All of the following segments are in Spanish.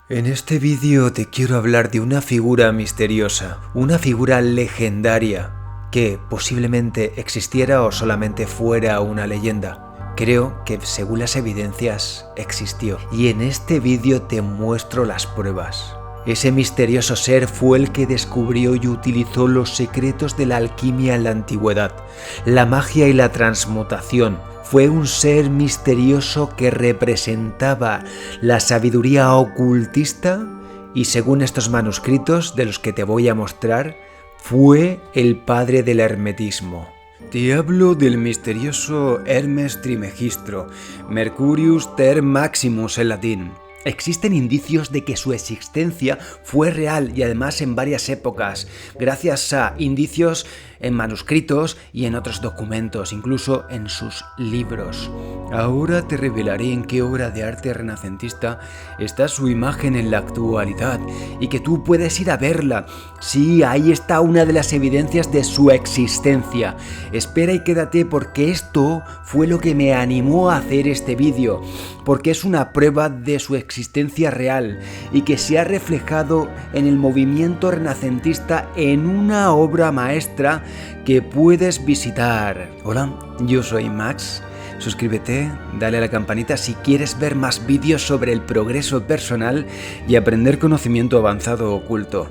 En este vídeo te quiero hablar de una figura misteriosa, una figura legendaria, que posiblemente existiera o solamente fuera una leyenda. Creo que según las evidencias existió, y en este vídeo te muestro las pruebas. Ese misterioso ser fue el que descubrió y utilizó los secretos de la alquimia en la antigüedad, la magia y la transmutación. Fue un ser misterioso que representaba la sabiduría ocultista y, según estos manuscritos de los que te voy a mostrar, fue el padre del hermetismo. Te hablo del misterioso Hermes Trismegisto, Mercurius ter Maximus en latín. Existen indicios de que su existencia fue real y además en varias épocas, gracias a indicios en manuscritos y en otros documentos, incluso en sus libros. Ahora te revelaré en qué obra de arte renacentista está su imagen en la actualidad y que tú puedes ir a verla. Sí, ahí está una de las evidencias de su existencia. Espera y quédate porque esto fue lo que me animó a hacer este vídeo, porque es una prueba de su existencia real y que se ha reflejado en el movimiento renacentista en una obra maestra que puedes visitar. Hola, yo soy Max. Suscríbete, dale a la campanita si quieres ver más vídeos sobre el progreso personal y aprender conocimiento avanzado oculto.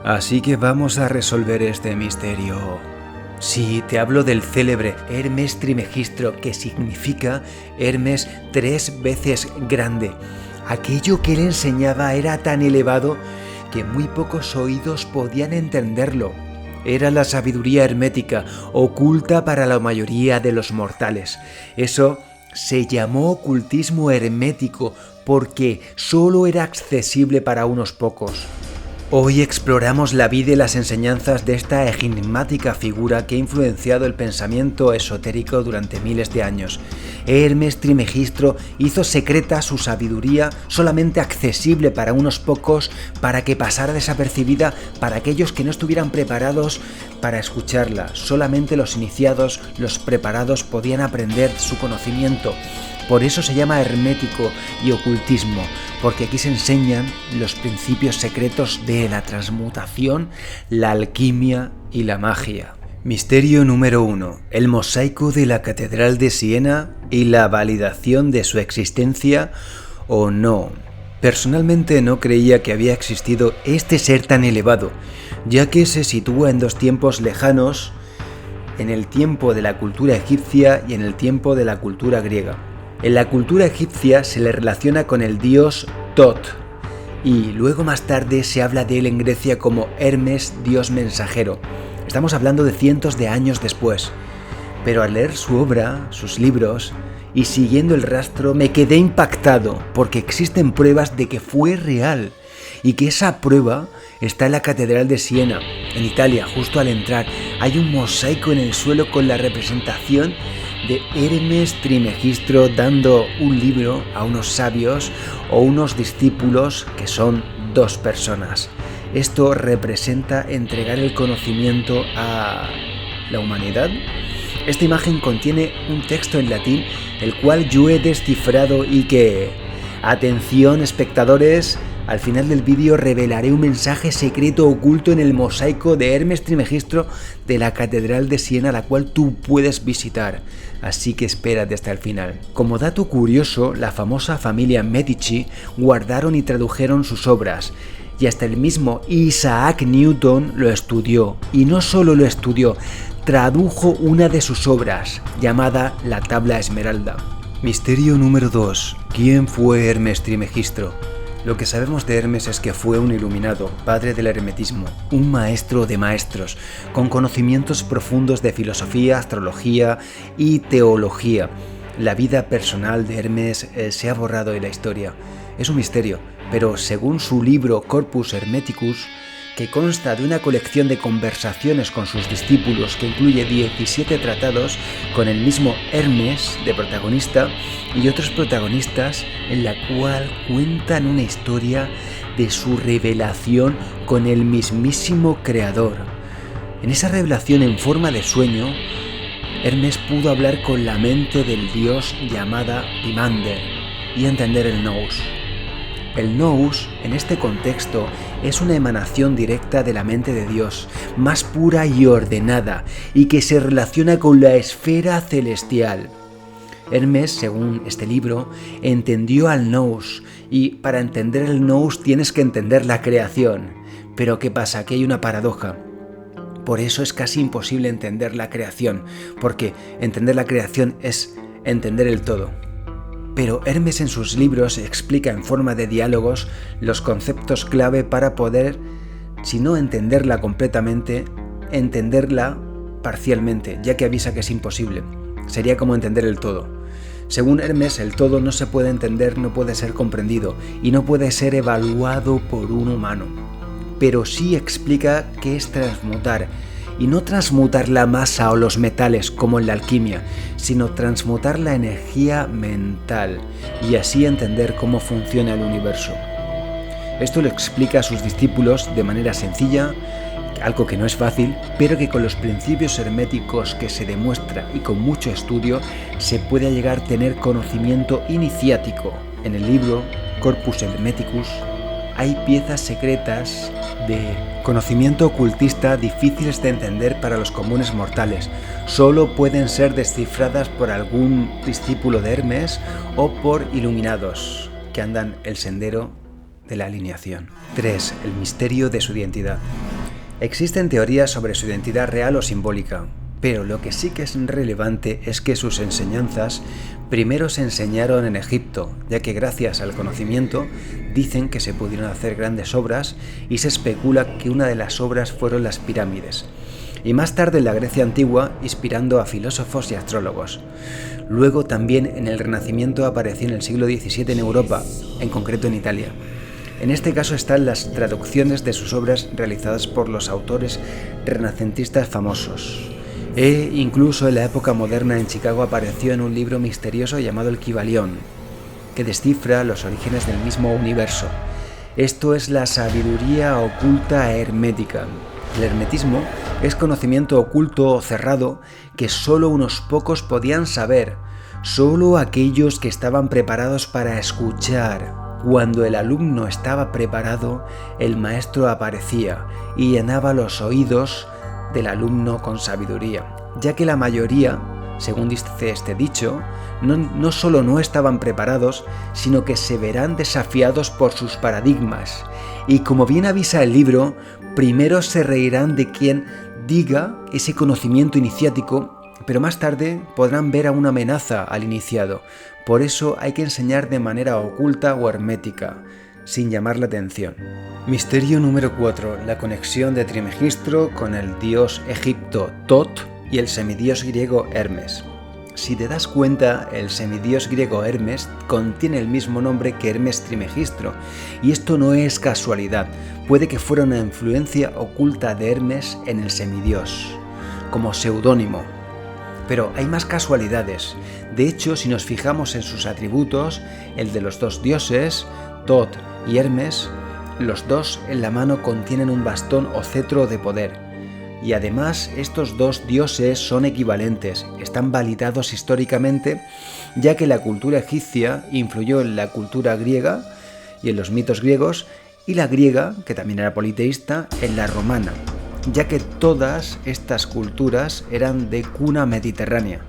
Así que vamos a resolver este misterio. Sí, te hablo del célebre Hermes Trismegisto, que significa Hermes 3 veces grande. Aquello que él enseñaba era tan elevado que muy pocos oídos podían entenderlo. Era la sabiduría hermética, oculta para la mayoría de los mortales. Eso se llamó ocultismo hermético porque solo era accesible para unos pocos. Hoy exploramos la vida y las enseñanzas de esta enigmática figura que ha influenciado el pensamiento esotérico durante miles de años. Hermes Trismegisto hizo secreta su sabiduría, solamente accesible para unos pocos, para que pasara desapercibida para aquellos que no estuvieran preparados para escucharla. Solamente los iniciados, los preparados, podían aprender su conocimiento. Por eso se llama hermético y ocultismo, porque aquí se enseñan los principios secretos de la transmutación, la alquimia y la magia. Misterio número 1. El mosaico de la Catedral de Siena y la validación de su existencia o no. Personalmente no creía que había existido este ser tan elevado, ya que se sitúa en dos tiempos lejanos, en el tiempo de la cultura egipcia y en el tiempo de la cultura griega. En la cultura egipcia se le relaciona con el dios Tot, y luego más tarde se habla de él en Grecia como Hermes, dios mensajero. Estamos hablando de cientos de años después, pero al leer su obra, sus libros, y siguiendo el rastro me quedé impactado porque existen pruebas de que fue real y que esa prueba está en la Catedral de Siena, en Italia. Justo al entrar hay un mosaico en el suelo con la representación de Hermes Trismegisto dando un libro a unos sabios o unos discípulos que son dos personas. Esto representa entregar el conocimiento a la humanidad. Esta imagen contiene un texto en latín, el cual yo he descifrado y que, atención espectadores, al final del vídeo revelaré un mensaje secreto oculto en el mosaico de Hermes Trismegisto de la Catedral de Siena, la cual tú puedes visitar. Así que espérate hasta el final. Como dato curioso, la famosa familia Medici guardaron y tradujeron sus obras, y hasta el mismo Isaac Newton lo estudió. Y no solo lo estudió, tradujo una de sus obras, llamada la Tabla Esmeralda. Misterio número 2. ¿Quién fue Hermes Trismegisto? Lo que sabemos de Hermes es que fue un iluminado, padre del hermetismo, un maestro de maestros, con conocimientos profundos de filosofía, astrología y teología. La vida personal de Hermes se ha borrado de la historia. Es un misterio, pero según su libro Corpus Hermeticus, que consta de una colección de conversaciones con sus discípulos que incluye 17 tratados con el mismo Hermes de protagonista y otros protagonistas, en la cual cuentan una historia de su revelación con el mismísimo creador. En esa revelación en forma de sueño, Hermes pudo hablar con la mente del dios llamada Pimander y entender el nous. El nous, en este contexto, es una emanación directa de la mente de Dios, más pura y ordenada, y que se relaciona con la esfera celestial. Hermes, según este libro, entendió al nous, y para entender el nous tienes que entender la creación. Pero ¿qué pasa? Aquí hay una paradoja. Por eso es casi imposible entender la creación, porque entender la creación es entender el todo. Pero Hermes en sus libros explica en forma de diálogos los conceptos clave para poder, si no entenderla completamente, entenderla parcialmente, ya que avisa que es imposible. Sería como entender el todo. Según Hermes, el todo no se puede entender, no puede ser comprendido y no puede ser evaluado por un humano. Pero sí explica qué es transmutar, y no transmutar la masa o los metales como en la alquimia, sino transmutar la energía mental y así entender cómo funciona el universo. Esto lo explica a sus discípulos de manera sencilla, algo que no es fácil, pero que con los principios herméticos que se demuestra y con mucho estudio se puede llegar a tener conocimiento iniciático. En el libro Corpus Hermeticus hay piezas secretas de conocimiento ocultista difíciles de entender para los comunes mortales. Solo pueden ser descifradas por algún discípulo de Hermes o por iluminados que andan el sendero de la alineación. 3. El misterio de su identidad. Existen teorías sobre su identidad real o simbólica, pero lo que sí que es relevante es que sus enseñanzas primero se enseñaron en Egipto, ya que gracias al conocimiento dicen que se pudieron hacer grandes obras y se especula que una de las obras fueron las pirámides, y más tarde en la Grecia antigua, inspirando a filósofos y astrólogos. Luego también en el Renacimiento apareció en el siglo XVII en Europa, en concreto en Italia. En este caso están las traducciones de sus obras realizadas por los autores renacentistas famosos. Incluso en la época moderna en Chicago apareció en un libro misterioso llamado El Kybalión, que descifra los orígenes del mismo universo. Esto es la sabiduría oculta hermética. El hermetismo es conocimiento oculto o cerrado que solo unos pocos podían saber, solo aquellos que estaban preparados para escuchar. Cuando el alumno estaba preparado, el maestro aparecía y llenaba los oídos del alumno con sabiduría, ya que la mayoría, según dice este dicho, no solo no estaban preparados, sino que se verán desafiados por sus paradigmas. Y como bien avisa el libro, primero se reirán de quien diga ese conocimiento iniciático, pero más tarde podrán ver a una amenaza al iniciado. Por eso hay que enseñar de manera oculta o hermética, sin llamar la atención. Misterio número 4. La conexión de Trimegistro con el dios egipto Tot y el semidios griego Hermes. Si te das cuenta, el semidios griego Hermes contiene el mismo nombre que Hermes Trimegistro, y esto no es casualidad, puede que fuera una influencia oculta de Hermes en el semidios, como seudónimo. Pero hay más casualidades. De hecho, si nos fijamos en sus atributos, el de los dos dioses, Tot y Hermes, los dos en la mano contienen un bastón o cetro de poder. Y además, estos dos dioses son equivalentes, están validados históricamente, ya que la cultura egipcia influyó en la cultura griega y en los mitos griegos, y la griega, que también era politeísta, en la romana, ya que todas estas culturas eran de cuna mediterránea.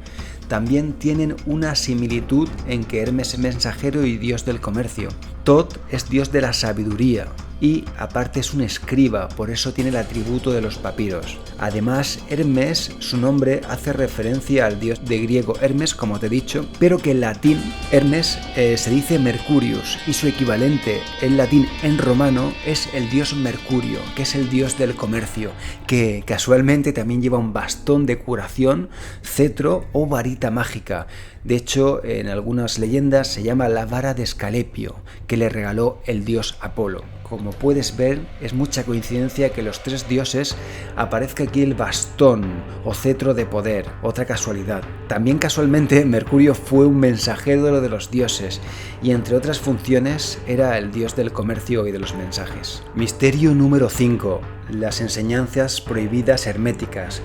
También tienen una similitud en que Hermes es mensajero y dios del comercio. Tot es dios de la sabiduría y aparte es un escriba, por eso tiene el atributo de los papiros. Además, Hermes, su nombre hace referencia al dios de griego Hermes, como te he dicho, pero que en latín Hermes se dice Mercurius y su equivalente en latín en romano es el dios Mercurio, que es el dios del comercio, que casualmente también lleva un bastón de curación, cetro o varita mágica. De hecho, en algunas leyendas se llama la vara de Escalepio, que le regaló el dios Apolo. Como puedes ver, es mucha coincidencia que los tres dioses aparezca aquí el bastón o cetro de poder, otra casualidad. También casualmente Mercurio fue un mensajero de los dioses y entre otras funciones era el dios del comercio y de los mensajes. Misterio número 5. Las enseñanzas prohibidas herméticas.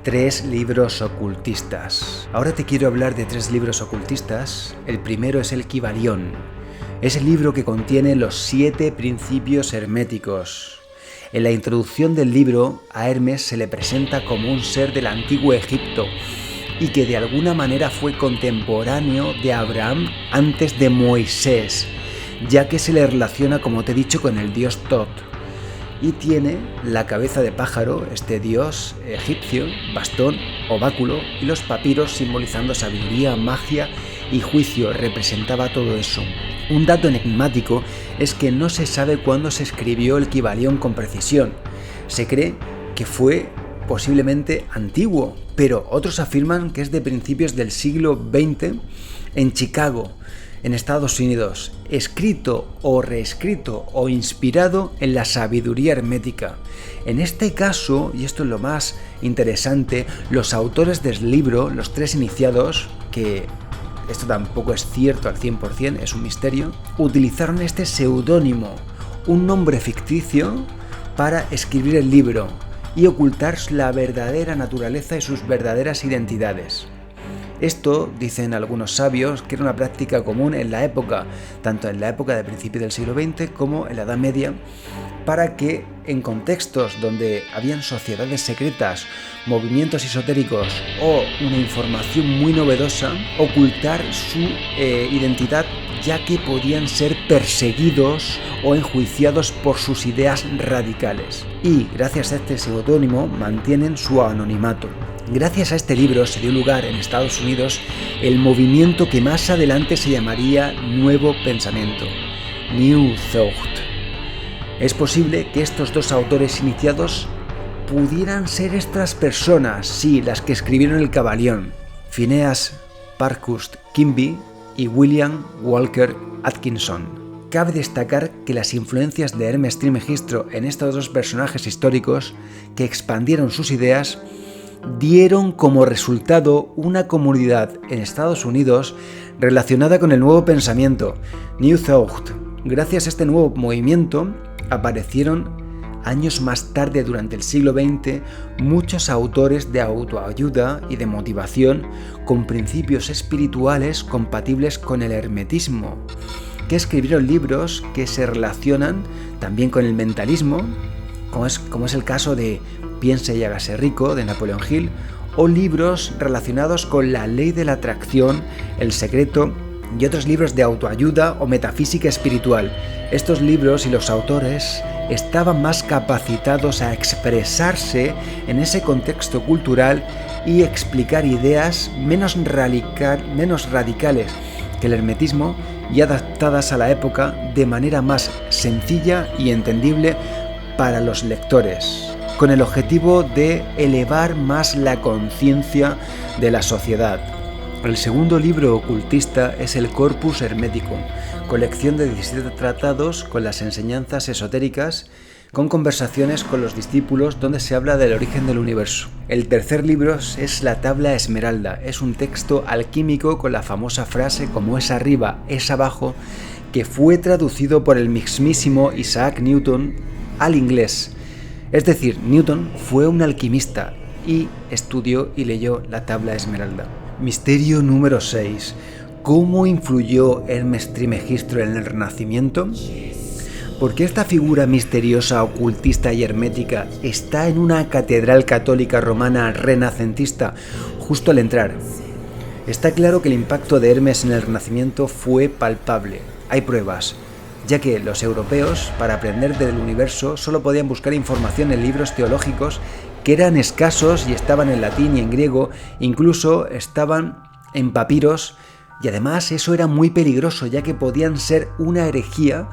3 libros ocultistas. Ahora te quiero hablar de 3 libros ocultistas. El primero es el Kybalión. Es el libro que contiene los 7 principios herméticos. En la introducción del libro, a Hermes se le presenta como un ser del antiguo Egipto y que de alguna manera fue contemporáneo de Abraham antes de Moisés, ya que se le relaciona, como te he dicho, con el dios Tot. Y tiene la cabeza de pájaro, este dios egipcio, bastón, báculo y los papiros simbolizando sabiduría, magia y juicio. Representaba todo eso. Un dato enigmático es que no se sabe cuándo se escribió el Kybalión con precisión. Se cree que fue posiblemente antiguo, pero otros afirman que es de principios del siglo XX en Chicago, en Estados Unidos, escrito o reescrito o inspirado en la sabiduría hermética. En este caso, y esto es lo más interesante, los autores del libro, los 3 iniciados, que esto tampoco es cierto al 100%, es un misterio, utilizaron este seudónimo, un nombre ficticio, para escribir el libro y ocultar la verdadera naturaleza y sus verdaderas identidades. Esto, dicen algunos sabios, que era una práctica común en la época, tanto en la época de principios del siglo XX como en la Edad Media, para que en contextos donde habían sociedades secretas, movimientos esotéricos o una información muy novedosa, ocultar su identidad, ya que podían ser perseguidos o enjuiciados por sus ideas radicales. Y gracias a este seudónimo mantienen su anonimato. Gracias a este libro se dio lugar en Estados Unidos el movimiento que más adelante se llamaría Nuevo Pensamiento, New Thought. Es posible que estos 2 autores iniciados pudieran ser estas personas, sí, las que escribieron el Kybalión, Phineas Parkhurst Quimby y William Walker Atkinson. Cabe destacar que las influencias de Hermes Trismegisto en estos 2 personajes históricos que expandieron sus ideas dieron como resultado una comunidad en Estados Unidos relacionada con el nuevo pensamiento, New Thought. Gracias a este nuevo movimiento aparecieron años más tarde, durante el siglo XX, muchos autores de autoayuda y de motivación con principios espirituales compatibles con el hermetismo, que escribieron libros que se relacionan también con el mentalismo, como es el caso de Piense y hágase rico, de Napoleon Hill, o libros relacionados con la ley de la atracción, El secreto y otros libros de autoayuda o metafísica espiritual. Estos libros y los autores estaban más capacitados a expresarse en ese contexto cultural y explicar ideas menos radicales que el hermetismo y adaptadas a la época de manera más sencilla y entendible para los lectores, con el objetivo de elevar más la conciencia de la sociedad. El segundo libro ocultista es el Corpus Hermeticum, colección de 17 tratados con las enseñanzas esotéricas, con conversaciones con los discípulos donde se habla del origen del universo. El tercer libro es la Tabla Esmeralda, es un texto alquímico con la famosa frase "como es arriba, es abajo", que fue traducido por el mismísimo Isaac Newton al inglés. Es decir, Newton fue un alquimista y estudió y leyó la Tabla Esmeralda. Misterio número 6. ¿Cómo influyó Hermes Trismegisto en el Renacimiento? Porque esta figura misteriosa, ocultista y hermética está en una catedral católica romana renacentista justo al entrar. Está claro que el impacto de Hermes en el Renacimiento fue palpable. Hay pruebas, ya que los europeos, para aprender del universo, solo podían buscar información en libros teológicos que eran escasos y estaban en latín y en griego, incluso estaban en papiros, y además eso era muy peligroso, ya que podían ser una herejía,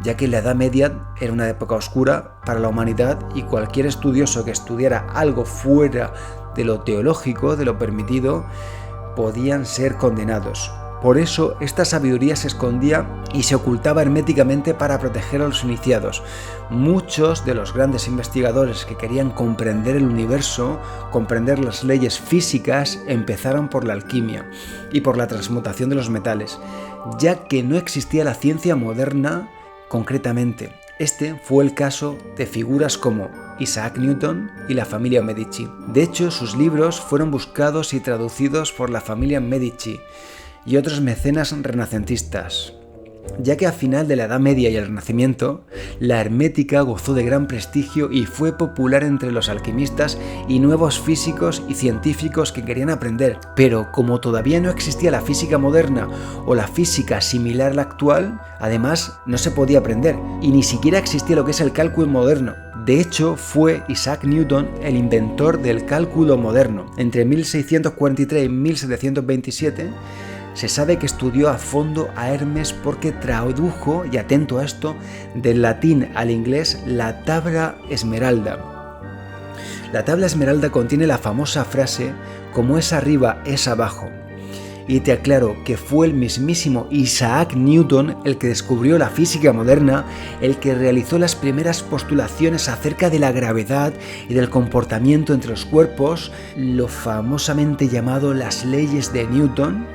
ya que la Edad Media era una época oscura para la humanidad y cualquier estudioso que estudiara algo fuera de lo teológico, de lo permitido, podían ser condenados. Por eso esta sabiduría se escondía y se ocultaba herméticamente para proteger a los iniciados. Muchos de los grandes investigadores que querían comprender el universo, comprender las leyes físicas, empezaron por la alquimia y por la transmutación de los metales, ya que no existía la ciencia moderna concretamente. Este fue el caso de figuras como Isaac Newton y la familia Medici. De hecho, sus libros fueron buscados y traducidos por la familia Medici y otros mecenas renacentistas. ya que a final de la Edad Media y el Renacimiento, la hermética gozó de gran prestigio y fue popular entre los alquimistas y nuevos físicos y científicos que querían aprender. Pero como todavía no existía la física moderna o la física similar a la actual, además no se podía aprender y ni siquiera existía lo que es el cálculo moderno. De hecho, fue Isaac Newton el inventor del cálculo moderno. Entre 1643 y 1727 se sabe que estudió a fondo a Hermes porque tradujo, y atento a esto, del latín al inglés la tabla esmeralda. La tabla esmeralda contiene la famosa frase "como es arriba, es abajo". Y te aclaro que fue el mismísimo Isaac Newton el que descubrió la física moderna, el que realizó las primeras postulaciones acerca de la gravedad y del comportamiento entre los cuerpos, lo famosamente llamado las leyes de Newton.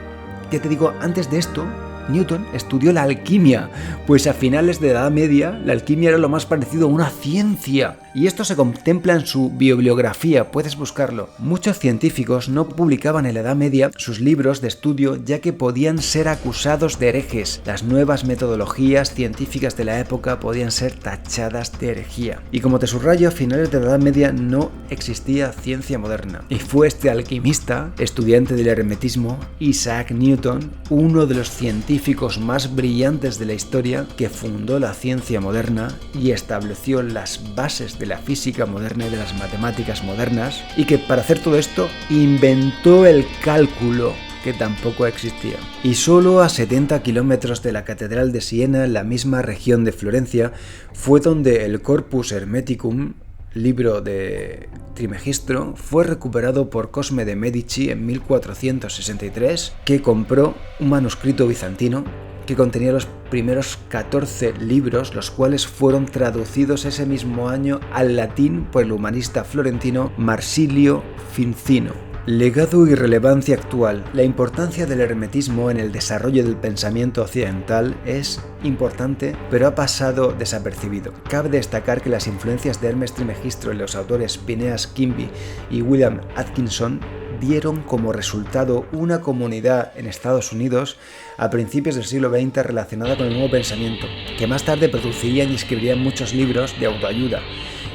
Ya te digo, antes de esto, Newton estudió la alquimia, pues a finales de la Edad Media la alquimia era lo más parecido a una ciencia. Y esto se contempla en su bibliografía, puedes buscarlo. Muchos científicos no publicaban en la Edad Media sus libros de estudio ya que podían ser acusados de herejes. Las nuevas metodologías científicas de la época podían ser tachadas de herejía. Y como te subrayo, a finales de la Edad Media no existía ciencia moderna. Y fue este alquimista, estudiante del hermetismo, Isaac Newton, uno de los científicos más brillantes de la historia, que fundó la ciencia moderna y estableció las bases de la física moderna y de las matemáticas modernas, y que para hacer todo esto inventó el cálculo, que tampoco existía. Y solo a 70 kilómetros de la Catedral de Siena, en la misma región de Florencia, fue donde el Corpus Hermeticum, libro de Trismegistro, fue recuperado por Cosme de Medici en 1463, que compró un manuscrito bizantino que contenía los primeros 14 libros, los cuales fueron traducidos ese mismo año al latín por el humanista florentino Marsilio Ficino. Legado y relevancia actual. La importancia del hermetismo en el desarrollo del pensamiento occidental es importante, pero ha pasado desapercibido. Cabe destacar que las influencias de Hermes Trismegistro en los autores Phineas Kimby y William Atkinson dieron como resultado una comunidad en Estados Unidos a principios del siglo XX relacionada con el nuevo pensamiento, que más tarde producirían y escribirían muchos libros de autoayuda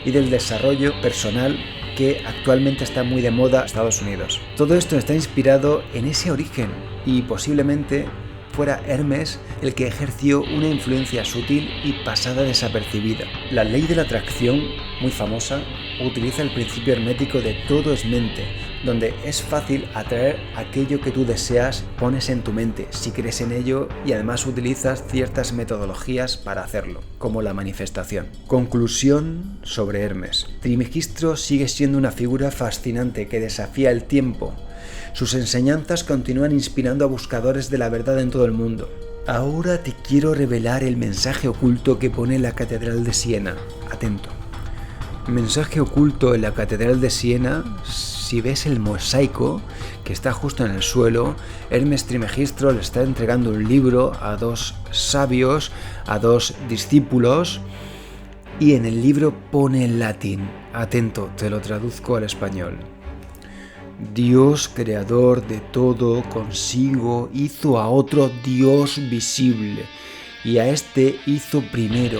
y del desarrollo personal que actualmente está muy de moda en Estados Unidos. Todo esto está inspirado en ese origen y posiblemente fuera Hermes el que ejerció una influencia sutil y pasada desapercibida. La ley de la atracción, muy famosa, utiliza el principio hermético de todo es mente, donde es fácil atraer aquello que tú deseas, pones en tu mente, si crees en ello, y además utilizas ciertas metodologías para hacerlo, como la manifestación. Conclusión sobre Hermes. Trismegistro sigue siendo una figura fascinante que desafía el tiempo. Sus enseñanzas continúan inspirando a buscadores de la verdad en todo el mundo. Ahora te quiero revelar el mensaje oculto que pone la Catedral de Siena. Atento. Mensaje oculto en la Catedral de Siena. Si ves el mosaico que está justo en el suelo, Hermes Trismegistro le está entregando un libro a dos sabios, a dos discípulos, y en el libro pone en latín. Atento, te lo traduzco al español. Dios, creador de todo, consigo hizo a otro Dios visible, y a este hizo primero,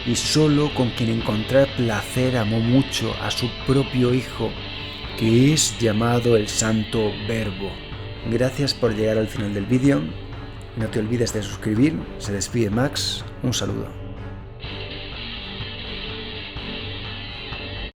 y solo con quien encontrar placer amó mucho a su propio Hijo, que es llamado el Santo Verbo. Gracias por llegar al final del vídeo. No te olvides de suscribir. Se despide Max. Un saludo.